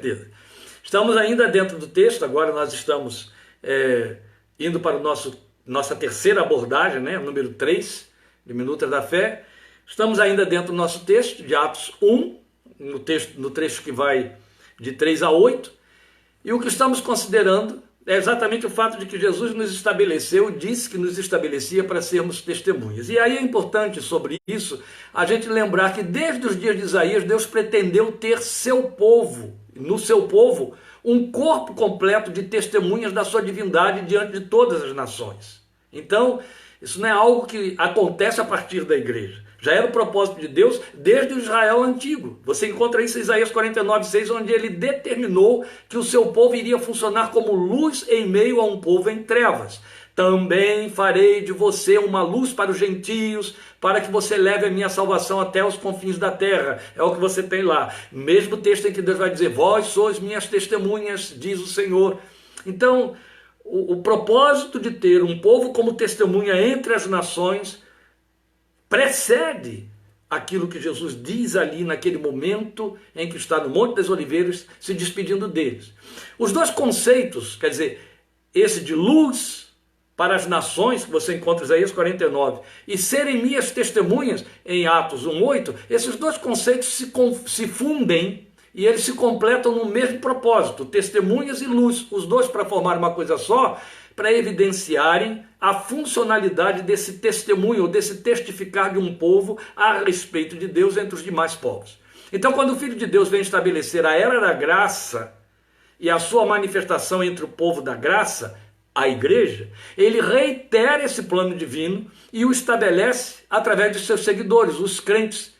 certeza. Estamos ainda dentro do texto, agora nós estamos indo para nossa terceira abordagem, né, número 3, de Minutas da Fé. Estamos ainda dentro do nosso texto, de Atos 1, no trecho que vai de 3 a 8, e o que estamos considerando é exatamente o fato de que Jesus nos estabeleceu, disse que nos estabelecia para sermos testemunhas. E aí é importante sobre isso a gente lembrar que desde os dias de Isaías, Deus pretendeu ter seu povo, no seu povo, um corpo completo de testemunhas da sua divindade diante de todas as nações. Então, isso não é algo que acontece a partir da igreja. Já era o propósito de Deus desde o Israel antigo. Você encontra isso em Isaías 49:6, onde ele determinou que o seu povo iria funcionar como luz em meio a um povo em trevas. Também farei de você uma luz para os gentios, para que você leve a minha salvação até os confins da terra. É o que você tem lá. Mesmo texto em que Deus vai dizer, vós sois minhas testemunhas, diz o Senhor. Então, o propósito de ter um povo como testemunha entre as nações precede aquilo que Jesus diz ali naquele momento em que está no Monte das Oliveiras se despedindo deles. Os dois conceitos, quer dizer, esse de luz para as nações, que você encontra em Isaías 49, e serem minhas testemunhas em Atos 1:8, esses dois conceitos se fundem e eles se completam no mesmo propósito, testemunhas e luz, os dois para formar uma coisa só, para evidenciarem a funcionalidade desse testemunho, ou desse testificar de um povo a respeito de Deus entre os demais povos. Então, quando o Filho de Deus vem estabelecer a era da graça e a sua manifestação entre o povo da graça, a igreja, ele reitera esse plano divino e o estabelece através de seus seguidores, os crentes,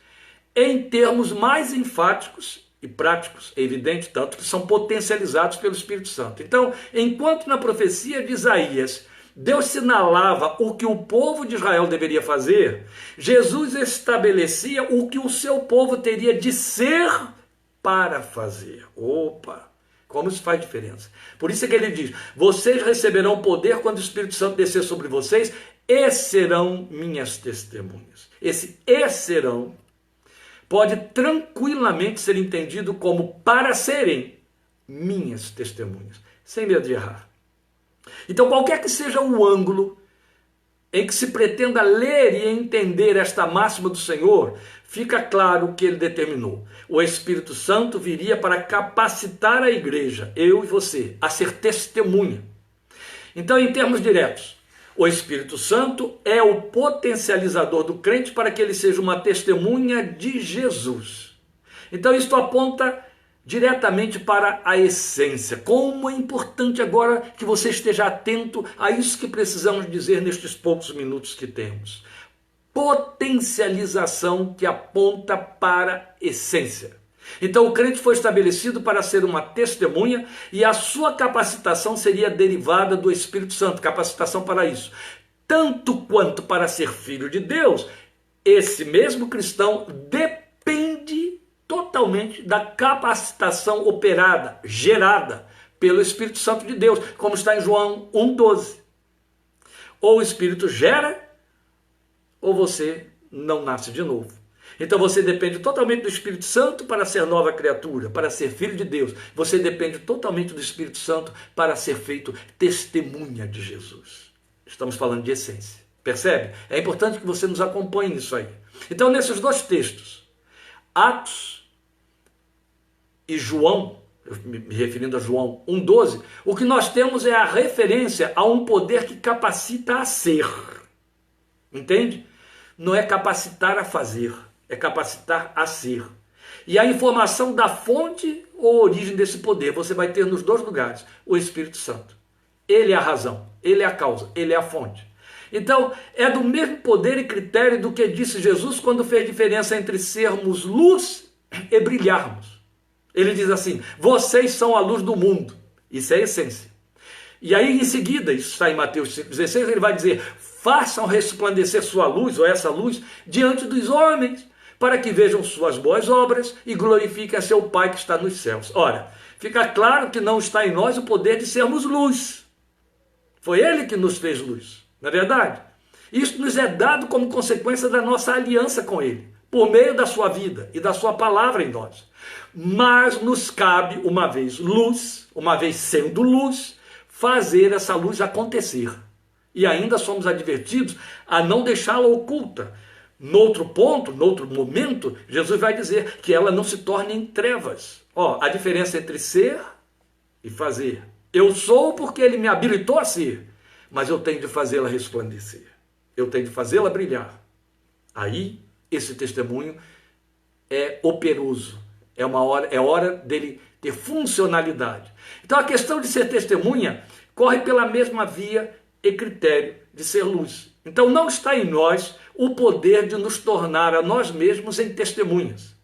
em termos mais enfáticos e práticos, é evidente, tanto que são potencializados pelo Espírito Santo. Então, enquanto na profecia de Isaías, Deus sinalava o que o povo de Israel deveria fazer, Jesus estabelecia o que o seu povo teria de ser para fazer. Opa! Como isso faz diferença. Por isso é que ele diz, vocês receberão poder quando o Espírito Santo descer sobre vocês e serão minhas testemunhas. Esse "e serão" pode tranquilamente ser entendido como para serem minhas testemunhas, sem medo de errar. Então, qualquer que seja o ângulo em que se pretenda ler e entender esta máxima do Senhor, fica claro o que ele determinou. O Espírito Santo viria para capacitar a igreja, eu e você, a ser testemunha. Então, em termos diretos, o Espírito Santo é o potencializador do crente para que ele seja uma testemunha de Jesus. Então, isto aponta diretamente para a essência. Como é importante agora que você esteja atento a isso que precisamos dizer nestes poucos minutos que temos. Potencialização que aponta para a essência. Então o crente foi estabelecido para ser uma testemunha e a sua capacitação seria derivada do Espírito Santo, capacitação para isso. Tanto quanto para ser filho de Deus, esse mesmo cristão depende totalmente da capacitação operada, gerada pelo Espírito Santo de Deus, como está em João 1:12. Ou o Espírito gera, ou você não nasce de novo. Então você depende totalmente do Espírito Santo para ser nova criatura, para ser filho de Deus. Você depende totalmente do Espírito Santo para ser feito testemunha de Jesus. Estamos falando de essência. Percebe? É importante que você nos acompanhe nisso aí. Então, nesses dois textos, Atos e João, me referindo a João 1:12, o que nós temos é a referência a um poder que capacita a ser. Entende? Não é capacitar a fazer, é capacitar a ser. E a informação da fonte ou origem desse poder você vai ter nos dois lugares, o Espírito Santo. Ele é a razão, ele é a causa, ele é a fonte. Então, é do mesmo poder e critério do que disse Jesus quando fez diferença entre sermos luz e brilharmos. Ele diz assim, vocês são a luz do mundo. Isso é a essência. E aí, em seguida, isso está em Mateus 5,16, ele vai dizer, façam resplandecer sua luz, ou essa luz, diante dos homens, para que vejam suas boas obras e glorifiquem a seu Pai que está nos céus. Ora, fica claro que não está em nós o poder de sermos luz. Foi Ele que nos fez luz, não é verdade? Isso nos é dado como consequência da nossa aliança com Ele, por meio da sua vida e da sua palavra em nós. Mas nos cabe, uma vez luz, uma vez sendo luz, fazer essa luz acontecer. E ainda somos advertidos a não deixá-la oculta. Noutro ponto, noutro momento, Jesus vai dizer que ela não se torne em trevas. Ó, a diferença entre ser e fazer. Eu sou porque ele me habilitou a ser, mas eu tenho de fazê-la resplandecer. Eu tenho de fazê-la brilhar. Aí, esse testemunho é operoso. É hora dele ter funcionalidade. Então, a questão de ser testemunha corre pela mesma via e critério de ser luz. Então, não está em nós o poder de nos tornar a nós mesmos em testemunhas.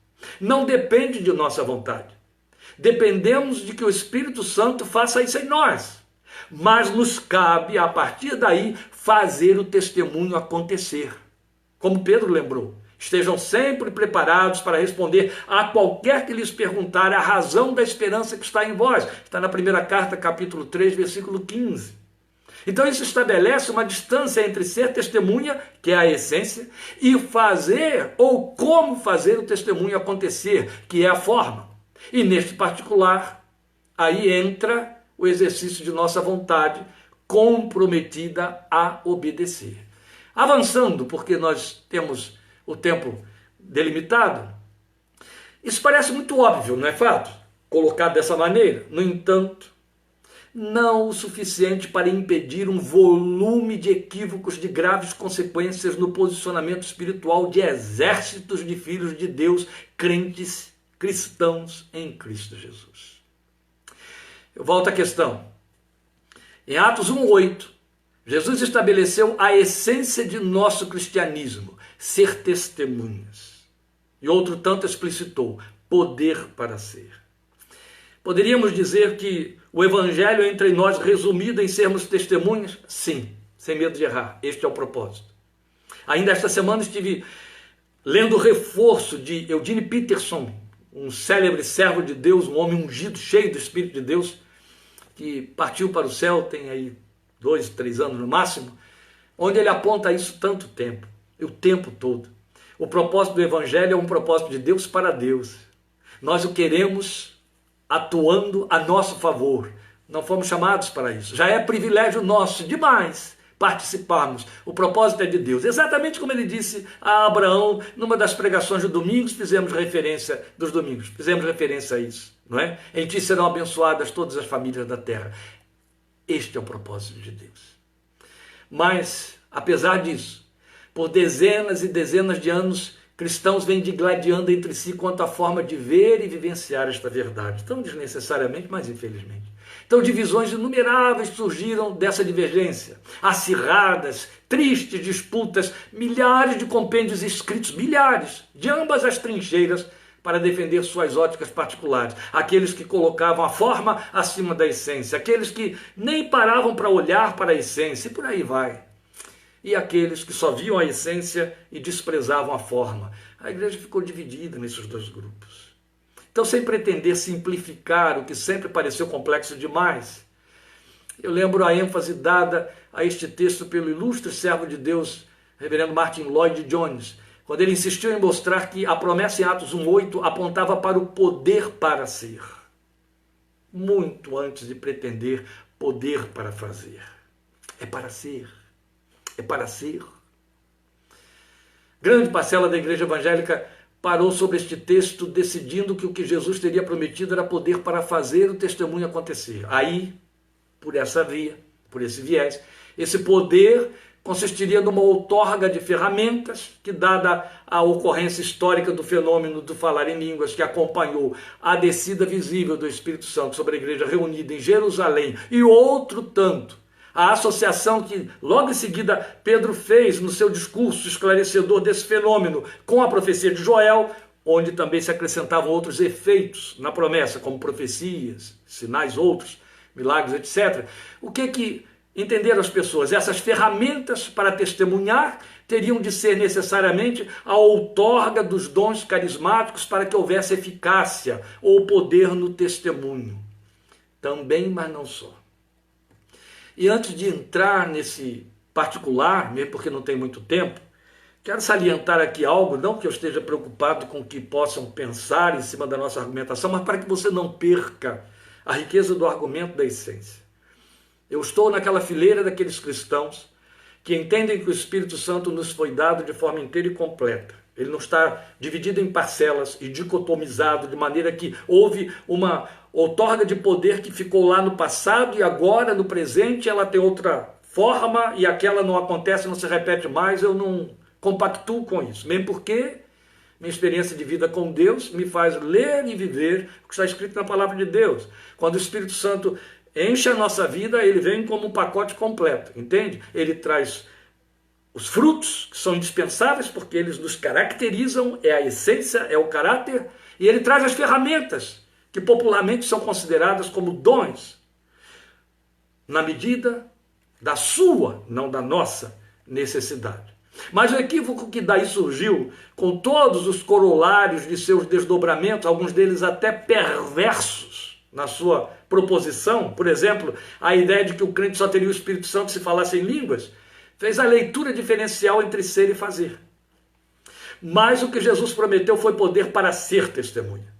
Não depende de nossa vontade. Dependemos de que o Espírito Santo faça isso em nós. Mas nos cabe, a partir daí, fazer o testemunho acontecer. Como Pedro lembrou, estejam sempre preparados para responder a qualquer que lhes perguntar a razão da esperança que está em vós. Está na primeira carta, capítulo 3, versículo 15. Então isso estabelece uma distância entre ser testemunha, que é a essência, e fazer ou como fazer o testemunho acontecer, que é a forma. E neste particular, aí entra o exercício de nossa vontade comprometida a obedecer. Avançando, porque nós temos o tempo delimitado, isso parece muito óbvio, não é fato? Colocado dessa maneira. No entanto, não o suficiente para impedir um volume de equívocos de graves consequências no posicionamento espiritual de exércitos de filhos de Deus, crentes cristãos em Cristo Jesus. Eu volto à questão. Em Atos 1:8, Jesus estabeleceu a essência de nosso cristianismo, ser testemunhas. E outro tanto explicitou, poder para ser. Poderíamos dizer que o evangelho é entre nós resumido em sermos testemunhas? Sim, sem medo de errar. Este é o propósito. Ainda esta semana estive lendo o reforço de Eugene Peterson, um célebre servo de Deus, um homem ungido, cheio do Espírito de Deus, que partiu para o céu, tem aí 2, 3 anos no máximo, onde ele aponta isso tanto tempo, o tempo todo. O propósito do evangelho é um propósito de Deus para Deus. Nós o queremos atuando a nosso favor. Não fomos chamados para isso. Já é privilégio nosso demais participarmos. O propósito é de Deus. Exatamente como ele disse a Abraão, numa das pregações de domingos, fizemos referência a isso, não é? Em ti serão abençoadas todas as famílias da terra. Este é o propósito de Deus. Mas, apesar disso, por dezenas e dezenas de anos, cristãos vêm digladiando entre si quanto à forma de ver e vivenciar esta verdade, tão desnecessariamente, mas infelizmente. Então divisões inumeráveis surgiram dessa divergência, acirradas, tristes disputas, milhares de compêndios escritos, milhares, de ambas as trincheiras, para defender suas óticas particulares. Aqueles que colocavam a forma acima da essência, aqueles que nem paravam para olhar para a essência, e por aí vai. E aqueles que só viam a essência e desprezavam a forma. A igreja ficou dividida nesses dois grupos. Então, sem pretender simplificar o que sempre pareceu complexo demais, eu lembro a ênfase dada a este texto pelo ilustre servo de Deus, reverendo Martin Lloyd Jones, quando ele insistiu em mostrar que a promessa em Atos 1:8 apontava para o poder para ser, muito antes de pretender poder para fazer. É para ser. É para ser. Grande parcela da igreja evangélica parou sobre este texto, decidindo que o que Jesus teria prometido era poder para fazer o testemunho acontecer. Aí, por essa via, por esse viés, esse poder consistiria numa outorga de ferramentas que, dada a ocorrência histórica do fenômeno do falar em línguas que acompanhou a descida visível do Espírito Santo sobre a igreja reunida em Jerusalém e outro tanto, a associação que logo em seguida Pedro fez no seu discurso esclarecedor desse fenômeno com a profecia de Joel, onde também se acrescentavam outros efeitos na promessa, como profecias, sinais outros, milagres, etc. O que entenderam as pessoas? Essas ferramentas para testemunhar teriam de ser necessariamente a outorga dos dons carismáticos para que houvesse eficácia ou poder no testemunho. Também, mas não só. E antes de entrar nesse particular, mesmo porque não tem muito tempo, Quero salientar aqui algo, não que eu esteja preocupado com o que possam pensar em cima da nossa argumentação, mas para que você não perca a riqueza do argumento da essência. Eu estou naquela fileira daqueles cristãos que entendem que o Espírito Santo nos foi dado de forma inteira e completa. Ele não está dividido em parcelas e dicotomizado, de maneira que houve uma outorga de poder que ficou lá no passado e agora, no presente, ela tem outra forma e aquela não acontece, não se repete mais. Eu não compactuo com isso, mesmo porque minha experiência de vida com Deus me faz ler e viver o que está escrito na palavra de Deus. Quando o Espírito Santo enche a nossa vida, ele vem como um pacote completo, entende? Ele traz os frutos, que são indispensáveis, porque eles nos caracterizam, é a essência, é o caráter, e ele traz as ferramentas, que popularmente são consideradas como dons, na medida da sua, não da nossa, necessidade. Mas o equívoco que daí surgiu, com todos os corolários de seus desdobramentos, alguns deles até perversos na sua proposição, por exemplo, a ideia de que o crente só teria o Espírito Santo se falasse em línguas, fez a leitura diferencial entre ser e fazer. Mas o que Jesus prometeu foi poder para ser testemunha.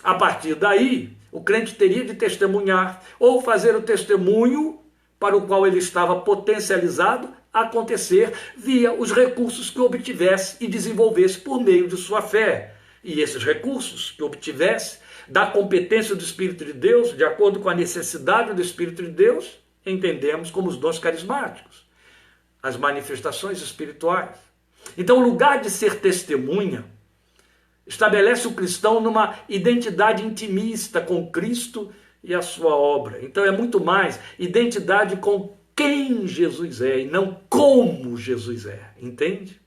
A partir daí, o crente teria de testemunhar ou fazer o testemunho para o qual ele estava potencializado acontecer via os recursos que obtivesse e desenvolvesse por meio de sua fé. E esses recursos que obtivesse da competência do Espírito de Deus, de acordo com a necessidade do Espírito de Deus, entendemos como os dons carismáticos, as manifestações espirituais. Então, o lugar de ser testemunha estabelece o cristão numa identidade intimista com Cristo e a sua obra. Então, é muito mais identidade com quem Jesus é e não como Jesus é, entende?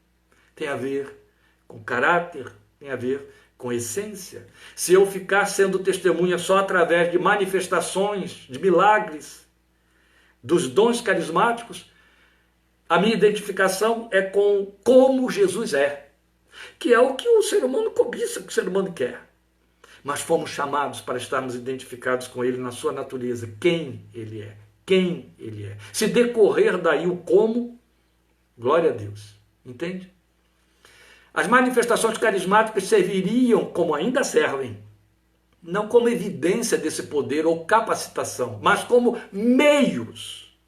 Tem a ver com caráter, tem a ver com essência. Se eu ficar sendo testemunha só através de manifestações, de milagres, dos dons carismáticos, a minha identificação é com como Jesus é, que é o que o ser humano cobiça, o que o ser humano quer. Mas fomos chamados para estarmos identificados com ele na sua natureza, quem ele é. Quem ele é. Se decorrer daí o como, glória a Deus. Entende? As manifestações carismáticas serviriam, como ainda servem, não como evidência desse poder ou capacitação, mas como meios.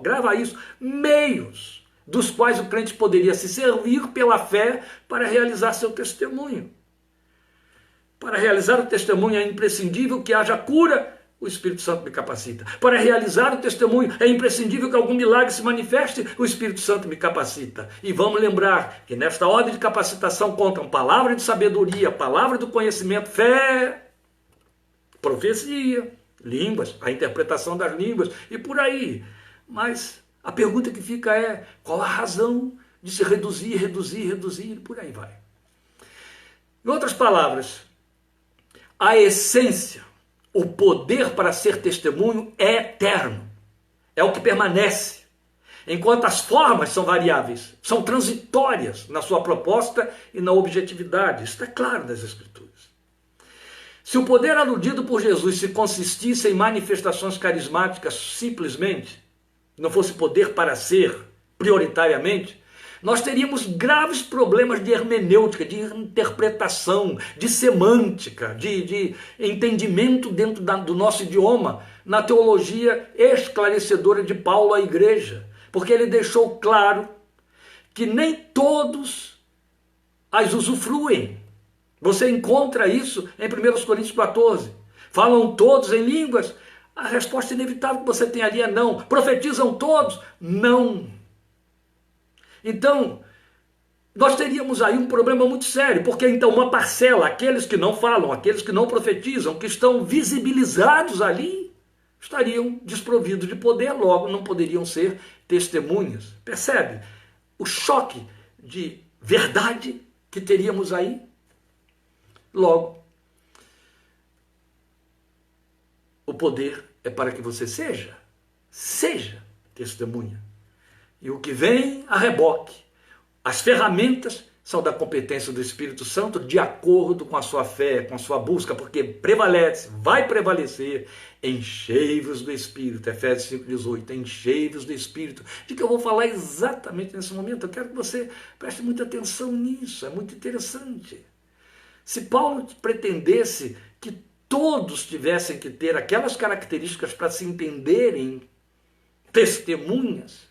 Grava isso. Meios dos quais o crente poderia se servir pela fé para realizar seu testemunho. Para realizar o testemunho é imprescindível que haja cura, o Espírito Santo me capacita. Para realizar o testemunho é imprescindível que algum milagre se manifeste, o Espírito Santo me capacita. E vamos lembrar que nesta ordem de capacitação contam palavra de sabedoria, palavra do conhecimento, fé, profecia, línguas, a interpretação das línguas e por aí. Mas a pergunta que fica é, qual a razão de se reduzir e por aí vai. Em outras palavras, a essência, o poder para ser testemunho é eterno, é o que permanece, enquanto as formas são variáveis, são transitórias na sua proposta e na objetividade. Isso está claro das Escrituras. Se o poder aludido por Jesus se consistisse em manifestações carismáticas simplesmente, não fosse poder para ser prioritariamente, nós teríamos graves problemas de hermenêutica, de interpretação, de semântica, de entendimento dentro do nosso idioma, na teologia esclarecedora de Paulo à igreja, porque ele deixou claro que nem todos as usufruem. Você encontra isso em 1 Coríntios 14. Falam todos em línguas? A resposta inevitável que você tem ali é não. Profetizam todos? Não. Então, nós teríamos aí um problema muito sério, porque então uma parcela, aqueles que não falam, aqueles que não profetizam, que estão visibilizados ali, estariam desprovidos de poder, logo não poderiam ser testemunhas. Percebe o choque de verdade que teríamos aí? Logo, o poder é para que você seja testemunha. E o que vem a reboque, as ferramentas são da competência do Espírito Santo de acordo com a sua fé, com a sua busca, porque prevalece, vai prevalecer. Enchei-vos do Espírito, Efésios 5,18, enchei-vos do Espírito, de que eu vou falar exatamente nesse momento. Eu quero que você preste muita atenção nisso, é muito interessante. Se Paulo pretendesse que todos tivessem que ter aquelas características para se entenderem testemunhas,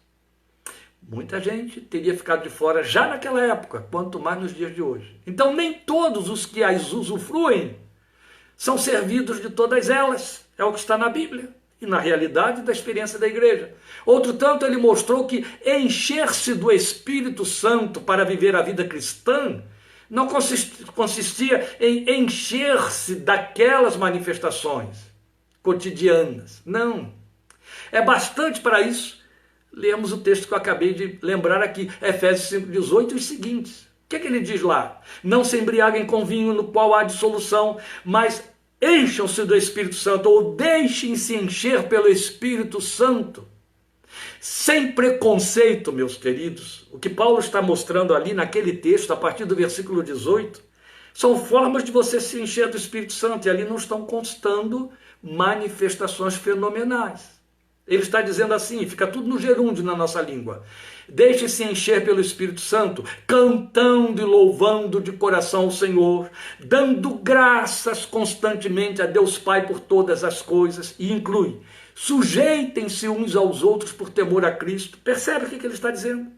muita gente teria ficado de fora já naquela época, quanto mais nos dias de hoje. Então nem todos os que as usufruem são servidos de todas elas. É o que está na Bíblia e na realidade da experiência da igreja. Outro tanto, ele mostrou que encher-se do Espírito Santo para viver a vida cristã não consistia em encher-se daquelas manifestações cotidianas. Não. É bastante para isso. Lemos o texto que eu acabei de lembrar aqui, Efésios 5,18 e os seguintes. O que é que ele diz lá? Não se embriaguem com vinho no qual há dissolução, mas encham-se do Espírito Santo, ou deixem-se encher pelo Espírito Santo. Sem preconceito, meus queridos. O que Paulo está mostrando ali naquele texto, a partir do versículo 18, são formas de você se encher do Espírito Santo, e ali não estão constando manifestações fenomenais. Ele está dizendo assim, fica tudo no gerúndio na nossa língua. Deixe-se encher pelo Espírito Santo, cantando e louvando de coração o Senhor, dando graças constantemente a Deus Pai por todas as coisas, e inclui, sujeitem-se uns aos outros por temor a Cristo. Percebe o que ele está dizendo?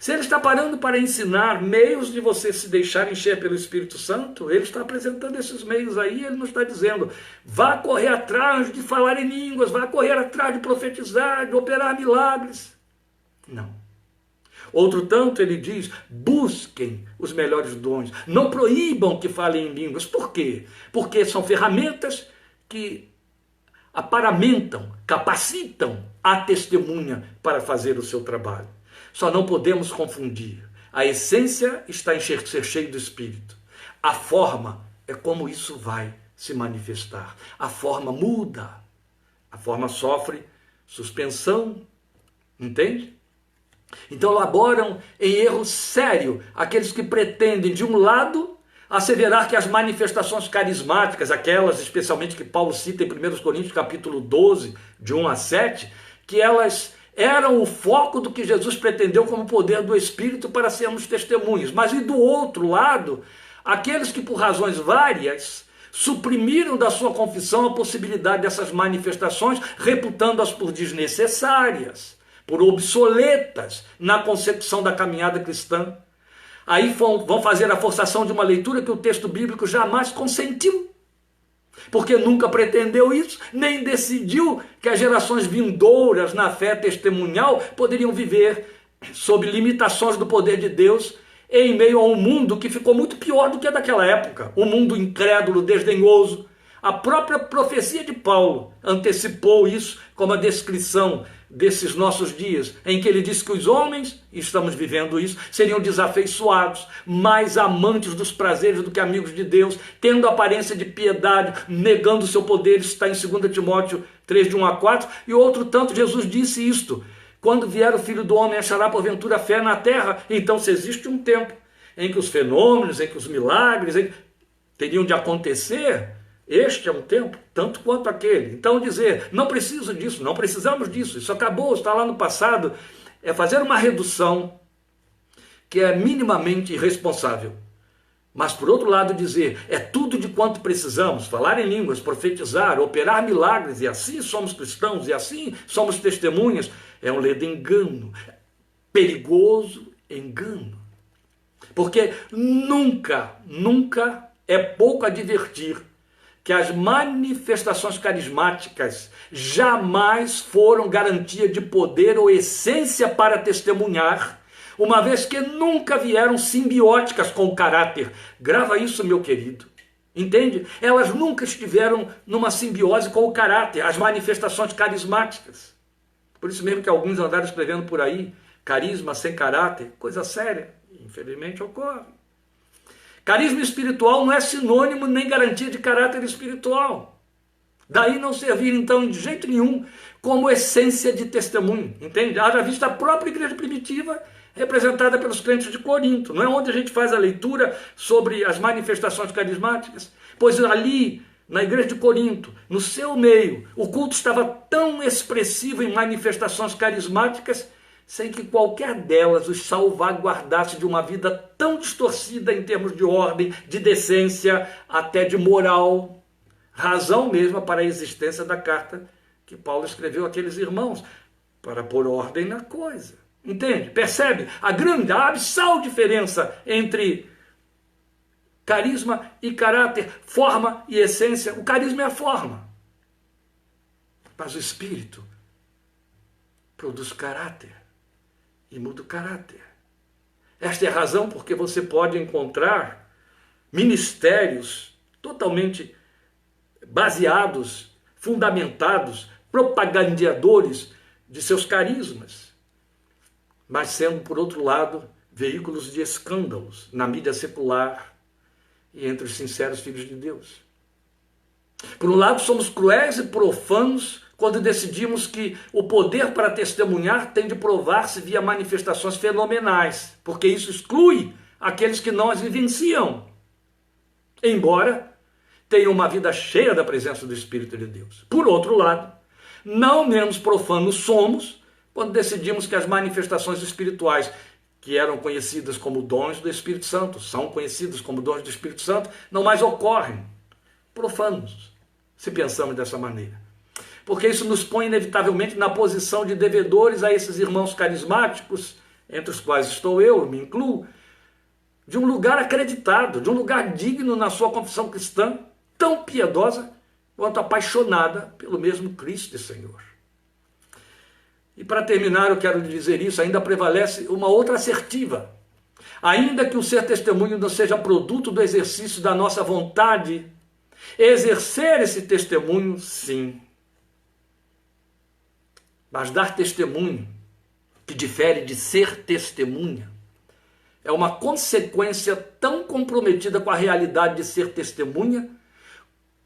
Se ele está parando para ensinar meios de você se deixar encher pelo Espírito Santo, ele está apresentando esses meios aí, ele não está dizendo, vá correr atrás de falar em línguas, vá correr atrás de profetizar, de operar milagres. Não. Outro tanto, ele diz, busquem os melhores dons, não proíbam que falem em línguas. Por quê? Porque são ferramentas que aparamentam, capacitam a testemunha para fazer o seu trabalho. Só não podemos confundir. A essência está em ser cheio do Espírito. A forma é como isso vai se manifestar. A forma muda. A forma sofre suspensão. Entende? Então laboram em erro sério aqueles que pretendem, de um lado, asseverar que as manifestações carismáticas, aquelas especialmente que Paulo cita em 1 Coríntios capítulo 12, de 1 a 7, que elas eram o foco do que Jesus pretendeu como poder do Espírito para sermos testemunhas. Mas e do outro lado, aqueles que por razões várias suprimiram da sua confissão a possibilidade dessas manifestações, reputando-as por desnecessárias, por obsoletas na concepção da caminhada cristã. Aí vão fazer a forçação de uma leitura que o texto bíblico jamais consentiu, porque nunca pretendeu isso, nem decidiu que as gerações vindouras na fé testemunhal poderiam viver sob limitações do poder de Deus em meio a um mundo que ficou muito pior do que daquela época, um mundo incrédulo, desdenhoso. A própria profecia de Paulo antecipou isso como a descrição desses nossos dias, em que ele diz que os homens, e estamos vivendo isso, seriam desafeiçoados, mais amantes dos prazeres do que amigos de Deus, tendo aparência de piedade, negando o seu poder. Isso está em 2 Timóteo 3, de 1 a 4, e outro tanto Jesus disse isto, quando vier o Filho do Homem, achará porventura fé na terra? Então, se existe um tempo em que os fenômenos, em que os milagres teriam de acontecer, este é um tempo tanto quanto aquele. Então dizer, não preciso disso, não precisamos disso, isso acabou, está lá no passado, é fazer uma redução que é minimamente irresponsável. Mas por outro lado dizer, é tudo de quanto precisamos, falar em línguas, profetizar, operar milagres, e assim somos cristãos, e assim somos testemunhas, é um ledo engano, perigoso engano. Porque nunca é pouco advertir que as manifestações carismáticas jamais foram garantia de poder ou essência para testemunhar, uma vez que nunca vieram simbióticas com o caráter. Grava isso, meu querido. Entende? Elas nunca estiveram numa simbiose com o caráter, as manifestações carismáticas. Por isso mesmo que alguns andaram escrevendo por aí, carisma sem caráter, coisa séria, infelizmente ocorre. Carisma espiritual não é sinônimo nem garantia de caráter espiritual. Daí não servir, então, de jeito nenhum, como essência de testemunho. Entende? Haja vista a própria igreja primitiva, representada pelos crentes de Corinto. Não é onde a gente faz a leitura sobre as manifestações carismáticas? Pois ali, na igreja de Corinto, no seu meio, o culto estava tão expressivo em manifestações carismáticas, sem que qualquer delas os salvaguardasse de uma vida tão distorcida em termos de ordem, de decência, até de moral. Razão mesma para a existência da carta que Paulo escreveu àqueles irmãos, para pôr ordem na coisa. Entende? Percebe a grande, a abissal diferença entre carisma e caráter, forma e essência. O carisma é a forma, mas o espírito produz caráter e muda o caráter. Esta é a razão porque você pode encontrar ministérios totalmente baseados, fundamentados, propagandeadores de seus carismas, mas sendo, por outro lado, veículos de escândalos na mídia secular e entre os sinceros filhos de Deus. Por um lado, somos cruéis e profanos quando decidimos que o poder para testemunhar tem de provar-se via manifestações fenomenais, porque isso exclui aqueles que não as vivenciam, embora tenham uma vida cheia da presença do Espírito de Deus. Por outro lado, não menos profanos somos quando decidimos que as manifestações espirituais, que eram conhecidas como dons do Espírito Santo, são conhecidas como dons do Espírito Santo, não mais ocorrem. Profanos, se pensamos dessa maneira. Porque isso nos põe inevitavelmente na posição de devedores a esses irmãos carismáticos, entre os quais estou eu me incluo, de um lugar acreditado, de um lugar digno na sua confissão cristã, tão piedosa quanto apaixonada pelo mesmo Cristo e Senhor. E para terminar, eu quero dizer isso, ainda prevalece uma outra assertiva. Ainda que o ser testemunho não seja produto do exercício da nossa vontade, exercer esse testemunho, sim. Mas dar testemunho, que difere de ser testemunha, é uma consequência tão comprometida com a realidade de ser testemunha,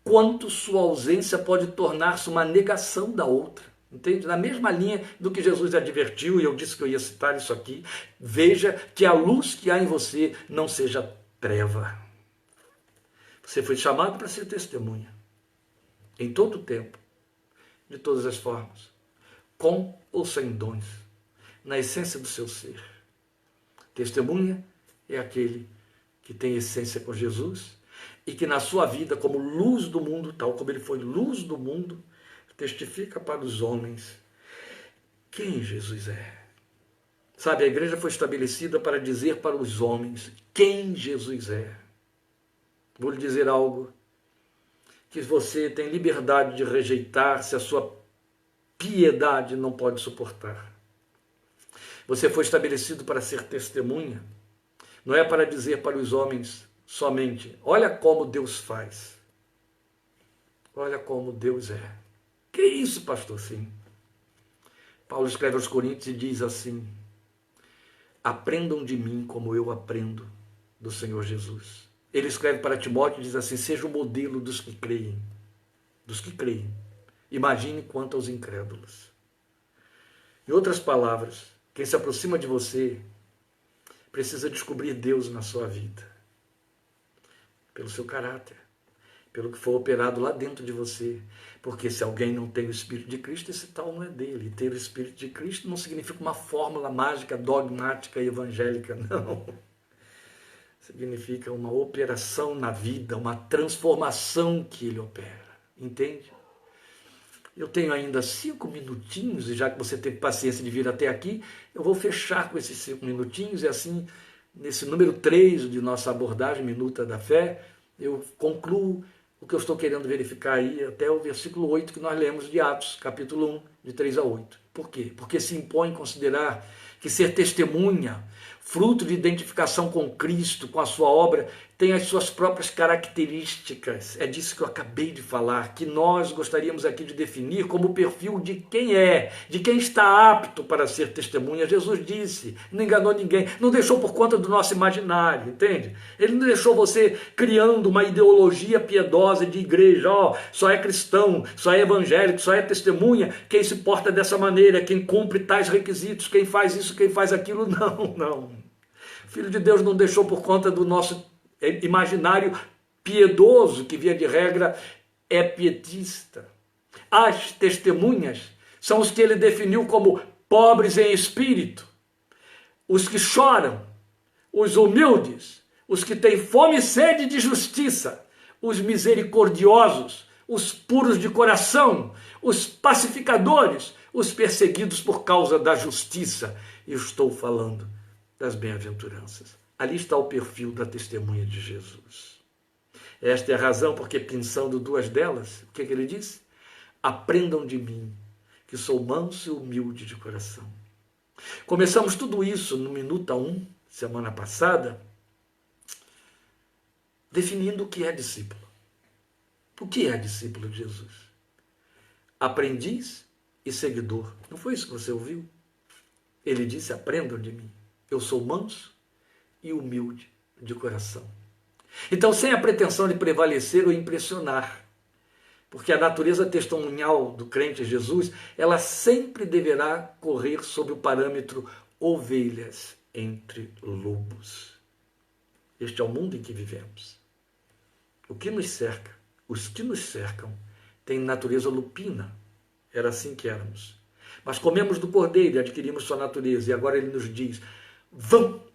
quanto sua ausência pode tornar-se uma negação da outra. Entende? Na mesma linha do que Jesus advertiu, e eu disse que eu ia citar isso aqui, veja que a luz que há em você não seja treva. Você foi chamado para ser testemunha, em todo o tempo, de todas as formas, com ou sem dons, na essência do seu ser. Testemunha é aquele que tem essência com Jesus e que na sua vida, como luz do mundo, tal como ele foi luz do mundo, testifica para os homens quem Jesus é. Sabe, a igreja foi estabelecida para dizer para os homens quem Jesus é. Vou lhe dizer algo que você tem liberdade de rejeitar se a sua piedade não pode suportar. Você foi estabelecido para ser testemunha, não é para dizer para os homens somente, olha como Deus faz, olha como Deus é. Que isso, pastor? Sim. Paulo escreve aos Coríntios e diz assim, aprendam de mim como eu aprendo do Senhor Jesus. Ele escreve para Timóteo e diz assim, seja o modelo dos que creem, imagine quanto aos incrédulos. Em outras palavras, quem se aproxima de você precisa descobrir Deus na sua vida, pelo seu caráter, pelo que for operado lá dentro de você. Porque se alguém não tem o Espírito de Cristo, esse tal não é dele. E ter o Espírito de Cristo não significa uma fórmula mágica, dogmática e evangélica, não. Significa uma operação na vida, uma transformação que ele opera. Entende? Eu tenho ainda 5 minutinhos, e já que você teve paciência de vir até aqui, eu vou fechar com esses 5 minutinhos, e assim, nesse número 3 de nossa abordagem, Minuta da Fé, eu concluo o que eu estou querendo verificar aí até o versículo 8 que nós lemos de Atos, capítulo 1, de 3 a 8. Por quê? Porque se impõe considerar que ser testemunha fruto de identificação com Cristo, com a sua obra, tem as suas próprias características. É disso que eu acabei de falar, que nós gostaríamos aqui de definir como o perfil de quem é, de quem está apto para ser testemunha. Jesus disse, não enganou ninguém, não deixou por conta do nosso imaginário, entende? Ele não deixou você criando uma ideologia piedosa de igreja, só é cristão, só é evangélico, só é testemunha quem se porta dessa maneira, quem cumpre tais requisitos, quem faz isso, quem faz aquilo. Não, não. O Filho de Deus não deixou por conta do nosso imaginário piedoso, que via de regra é pietista. As testemunhas são os que ele definiu como pobres em espírito, os que choram, os humildes, os que têm fome e sede de justiça, os misericordiosos, os puros de coração, os pacificadores, os perseguidos por causa da justiça. Eu estou falando das bem-aventuranças. Ali está o perfil da testemunha de Jesus. Esta é a razão porque, pensando duas delas, o que ele disse? Aprendam de mim, que sou manso e humilde de coração. Começamos tudo isso no Minuta 1, semana passada, definindo o que é discípulo. O que é discípulo de Jesus? Aprendiz e seguidor. Não foi isso que você ouviu? Ele disse, aprendam de mim. Eu sou manso e humilde de coração. Então, sem a pretensão de prevalecer ou impressionar, porque a natureza testemunhal do crente em Jesus, ela sempre deverá correr sob o parâmetro ovelhas entre lobos. Este é o mundo em que vivemos. O que nos cerca, os que nos cercam, têm natureza lupina. Era assim que éramos. Mas comemos do cordeiro e adquirimos sua natureza. E agora ele nos diz, vão,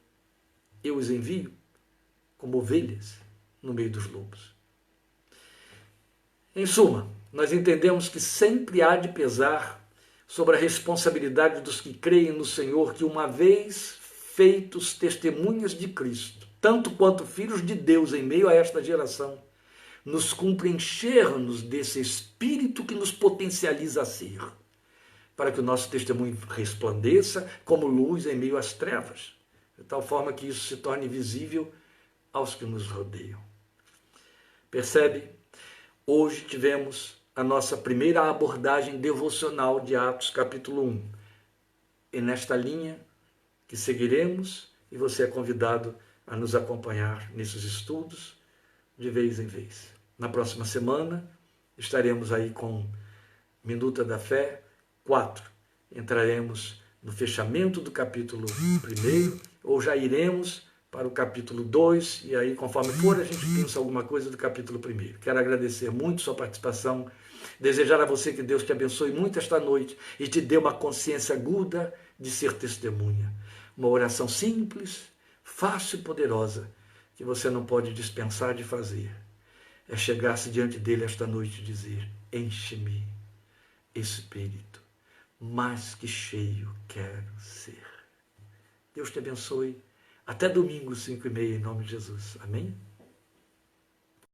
eu os envio como ovelhas no meio dos lobos. Em suma, nós entendemos que sempre há de pesar sobre a responsabilidade dos que creem no Senhor, que uma vez feitos testemunhas de Cristo, tanto quanto filhos de Deus em meio a esta geração, nos cumpre encher-nos desse Espírito que nos potencializa a ser, para que o nosso testemunho resplandeça como luz em meio às trevas, de tal forma que isso se torne visível aos que nos rodeiam. Percebe? Hoje tivemos a nossa primeira abordagem devocional de Atos capítulo 1. E nesta linha que seguiremos, e você é convidado a nos acompanhar nesses estudos de vez em vez. Na próxima semana estaremos aí com Minuta da Fé 4. Entraremos no fechamento do capítulo 1, ou já iremos para o capítulo 2, e aí, conforme for, a gente pensa alguma coisa do capítulo 1. Quero agradecer muito sua participação, desejar a você que Deus te abençoe muito esta noite e te dê uma consciência aguda de ser testemunha. Uma oração simples, fácil e poderosa, que você não pode dispensar de fazer. É chegar-se diante dele esta noite e dizer, enche-me, Espírito, mais que cheio quero ser. Deus te abençoe. Até domingo, 5h30, em nome de Jesus. Amém?